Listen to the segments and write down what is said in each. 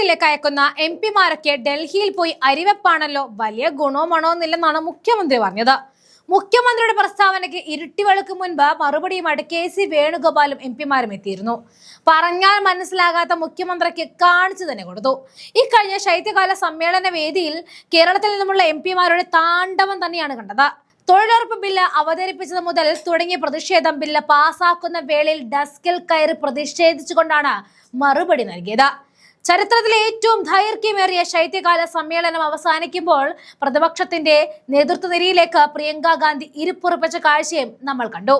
ഡൽഹിയിലേക്ക് അയക്കുന്ന എംപിമാരൊക്കെ ഡൽഹിയിൽ പോയി അരിവെപ്പാണല്ലോ, വലിയ ഗുണവുമാണോന്നില്ലെന്നാണ് മുഖ്യമന്ത്രി പറഞ്ഞത്. മുഖ്യമന്ത്രിയുടെ പ്രസ്താവനയ്ക്ക് ഇരുട്ടിവെളുക്ക് മുൻപ് മറുപടിയുമായിട്ട് KC വേണുഗോപാലും എംപിമാരും എത്തിയിരുന്നു. പറഞ്ഞാൽ മനസ്സിലാകാത്ത മുഖ്യമന്ത്രിക്ക് കാണിച്ചു തന്നെ കൊടുത്തു. ഇക്കഴിഞ്ഞ ശൈത്യകാല സമ്മേളന വേദിയിൽ കേരളത്തിൽ നിന്നുമുള്ള എംപിമാരുടെ താണ്ഡവം തന്നെയാണ് കണ്ടത്. തൊഴിലുറപ്പ് ബില്ല് അവതരിപ്പിച്ചത് മുതൽ തുടങ്ങിയ പ്രതിഷേധം ബില്ല് പാസാക്കുന്ന വേളയിൽ ഡെസ്കിൽ കയറി പ്രതിഷേധിച്ചുകൊണ്ടാണ് മറുപടി നൽകിയത്. ചരിത്രത്തിലെ ഏറ്റവും ദൈർഘ്യമേറിയ ശൈത്യകാല സമ്മേളനം അവസാനിക്കുമ്പോൾ പ്രതിപക്ഷത്തിന്റെ നേതൃത്വനിരയിലേക്ക് പ്രിയങ്ക ഗാന്ധി ഇരിപ്പുറപ്പിച്ച കാഴ്ചയും നമ്മൾ കണ്ടു.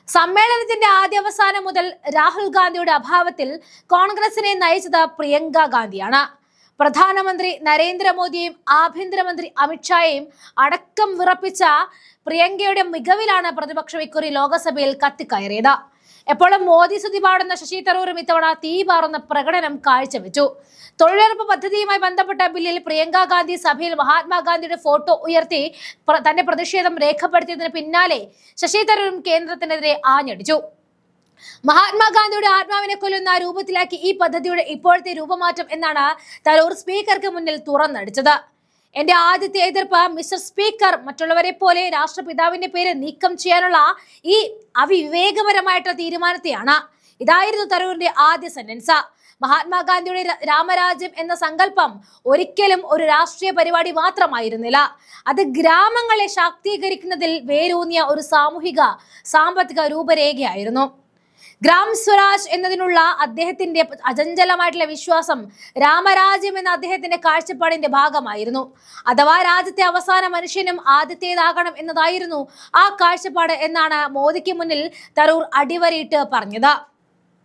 സമ്മേളനത്തിന്റെ ആദ്യാവസാനം മുതൽ രാഹുൽ ഗാന്ധിയുടെ അഭാവത്തിൽ കോൺഗ്രസിനെ നയിച്ചത് പ്രിയങ്ക ഗാന്ധിയാണ്. പ്രധാനമന്ത്രി നരേന്ദ്രമോദിയെയും ആഭ്യന്തരമന്ത്രി അമിത്ഷായെയും അടക്കം വിറപ്പിച്ച പ്രിയങ്കയുടെ മികവിലാണ് പ്രതിപക്ഷം ഇക്കുറി ലോക്സഭയിൽ കത്തിക്കയറിയത്. എപ്പോഴും മോദി സ്തുതി പാടുന്ന ശശി തരൂരും ഇത്തവണ തീ പാറുന്ന പ്രകടനം കാഴ്ചവെച്ചു. തൊഴിലുറപ്പ് പദ്ധതിയുമായി ബന്ധപ്പെട്ട ബില്ലിൽ പ്രിയങ്ക ഗാന്ധി സഭയിൽ മഹാത്മാഗാന്ധിയുടെ ഫോട്ടോ ഉയർത്തി തന്റെ പ്രതിഷേധം രേഖപ്പെടുത്തിയതിന് പിന്നാലെ ശശി തരൂരും കേന്ദ്രത്തിനെതിരെ ആഞ്ഞടിച്ചു. മഹാത്മാഗാന്ധിയുടെ ആത്മാവിനെ കൊല്ലുന്ന രൂപത്തിലാക്കി ഈ പദ്ധതിയുടെ ഇപ്പോഴത്തെ രൂപമാറ്റം എന്നാണ് തരൂർ സ്പീക്കർക്ക് മുന്നിൽ തുറന്നടിച്ചത്. എന്റെ ആദ്യത്തെ എതിർപ്പ് മിസ്റ്റർ സ്പീക്കർ, മറ്റുള്ളവരെ പോലെ രാഷ്ട്രപിതാവിന്റെ പേര് നീക്കം ചെയ്യാനുള്ള ഈ അവിവേകപരമായിട്ടുള്ള തീരുമാനത്തെയാണ്. ഇതായിരുന്നു തരൂരിന്റെ ആദ്യ സെന്റൻസ്. മഹാത്മാഗാന്ധിയുടെ രാമരാജ്യം എന്ന സങ്കല്പം ഒരിക്കലും ഒരു രാഷ്ട്രീയ പരിപാടി മാത്രമായിരുന്നില്ല. അത് ഗ്രാമങ്ങളെ ശാക്തീകരിക്കുന്നതിൽ വേരൂന്നിയ ഒരു സാമൂഹിക സാമ്പത്തിക രൂപരേഖയായിരുന്നു. ഗ്രാം സ്വരാജ് എന്നതിനുള്ള അദ്ദേഹത്തിന്റെ അചഞ്ചലമായിട്ടുള്ള വിശ്വാസം രാമരാജ്യം എന്ന അദ്ദേഹത്തിന്റെ കാഴ്ചപ്പാടിന്റെ ഭാഗമായിരുന്നു. അഥവാ രാജ്യത്തെ അവസാന മനുഷ്യനും ആദ്യത്തേതാകണം എന്നതായിരുന്നു ആ കാഴ്ചപ്പാട് എന്നാണ് മോദിക്ക് മുന്നിൽ തരൂർ അടിവരയിട്ട് പറഞ്ഞത്.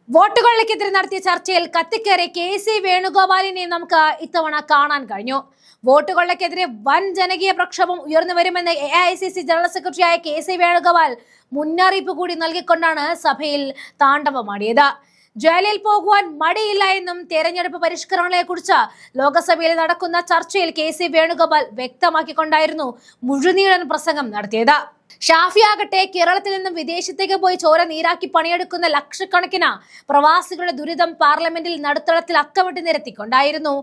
വോട്ടുകളിലേക്കെതിരെ നടത്തിയ ചർച്ചയിൽ കത്തിക്കേറിയ KC വേണുഗോപാലിനെ നമുക്ക് ഇത്തവണ കാണാൻ കഴിഞ്ഞു. വോട്ടുകളിലേക്കെതിരെ വൻ ജനകീയ പ്രക്ഷോഭം ഉയർന്നു വരുമെന്ന് AICC ജനറൽ സെക്രട്ടറിയായ KC വേണുഗോപാൽ മുന്നറിയിപ്പ് കൂടി നൽകിക്കൊണ്ടാണ് സഭയിൽ താണ്ഡവമാടിയത്. ജയിലിൽ പോകുവാൻ മടിയില്ല എന്നും തെരഞ്ഞെടുപ്പ് പരിഷ്കരണങ്ങളെ കുറിച്ച് ലോക്സഭയിൽ നടക്കുന്ന ചർച്ചയിൽ KC വേണുഗോപാൽ വ്യക്തമാക്കിക്കൊണ്ടായിരുന്നു മുഴുനീളൻ പ്രസംഗം നടത്തിയത്. ഷാഫി ആകട്ടെ കേരളത്തിൽ നിന്നും വിദേശത്തേക്ക് പോയി ചോര നീരാക്കി പണിയെടുക്കുന്ന ലക്ഷക്കണക്കിന് പ്രവാസികളുടെ ദുരിതം പാർലമെന്റിൽ നടുത്തളത്തിൽ അക്കമിട്ട് നിരത്തിക്കൊണ്ടായിരുന്നു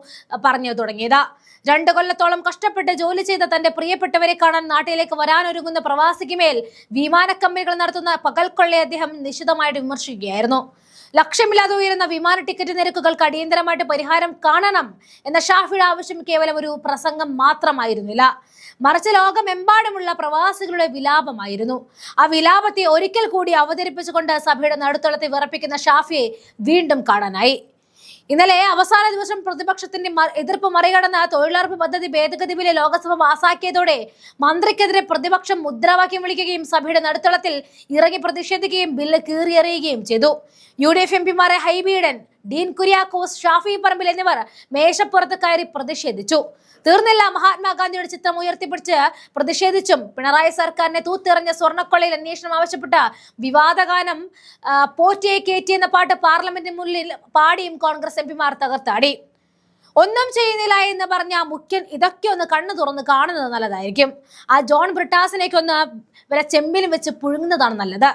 പറഞ്ഞു തുടങ്ങിയത്. 2 കൊല്ലത്തോളം കഷ്ടപ്പെട്ട് ജോലി ചെയ്ത തന്റെ പ്രിയപ്പെട്ടവരെ കാണാൻ നാട്ടിലേക്ക് വരാനൊരുങ്ങുന്ന പ്രവാസിക്ക് മേൽ വിമാന കമ്പനികൾ നടത്തുന്ന പകൽക്കൊള്ളയെ അദ്ദേഹം നിശിതമായിട്ട് വിമർശിക്കുകയായിരുന്നു. ലക്ഷ്യമില്ലാതെ ഉയരുന്ന വിമാന ടിക്കറ്റ് നിരക്കുകൾക്ക് അടിയന്തരമായിട്ട് പരിഹാരം കാണണം എന്ന ഷാഫിയുടെ ആവശ്യം കേവലം ഒരു പ്രസംഗം മാത്രമായിരുന്നില്ല, മറിച്ച് ലോകമെമ്പാടുമുള്ള പ്രവാസികളുടെ വിലാപമായിരുന്നു. ആ വിലാപത്തെ ഒരിക്കൽ കൂടി അവതരിപ്പിച്ചുകൊണ്ട് സഭയുടെ നടുത്തളത്തെ വിറപ്പിക്കുന്ന ഷാഫിയെ വീണ്ടും കാണാനായി. ഇന്നലെ അവസാന ദിവസം പ്രതിപക്ഷത്തിന്റെ എതിർപ്പ് മറികടന്ന തൊഴിലുറപ്പ് പദ്ധതി ഭേദഗതി ബില്ല് ലോക്സഭ പാസാക്കിയതോടെ മന്ത്രിക്കെതിരെ പ്രതിപക്ഷം മുദ്രാവാക്യം വിളിക്കുകയും സഭയുടെ നടുത്തളത്തിൽ ഇറങ്ങി പ്രതിഷേധിക്കുകയും ബില്ല് കീറിയെറിയുകയും ചെയ്തു. UDF എംപിമാരെ ഹൈബീഡൻ, ഡീൻ കുര്യാക്കോസ്, ഷാഫി പറമ്പിൽ എന്നിവർ മേശപ്പുറത്ത് കയറി പ്രതിഷേധിച്ചു. തീർന്നില്ല, മഹാത്മാഗാന്ധിയുടെ ചിത്രം ഉയർത്തിപ്പിടിച്ച് പ്രതിഷേധിച്ചും പിണറായി സർക്കാരിനെ തൂത്തെറിഞ്ഞ സ്വർണ്ണക്കൊള്ളയിൽ അന്വേഷണം ആവശ്യപ്പെട്ട വിവാദഗാനം പോറ്റിയെ കേറ്റി എന്ന പാട്ട് പാർലമെന്റിന് മുന്നിൽ പാടിയും കോൺഗ്രസ് എംപിമാർ തകർത്താടി. ഒന്നും ചെയ്യുന്നില്ല എന്ന് പറഞ്ഞ മുഖ്യൻ ഇതൊക്കെ ഒന്ന് കണ്ണു തുറന്ന് കാണുന്നത് നല്ലതായിരിക്കും. ആ ജോൺ ബ്രിട്ടാസിനേക്ക് ഒന്ന് ചെമ്പിലും വെച്ച് പുഴുങ്ങുന്നതാണ് നല്ലത്.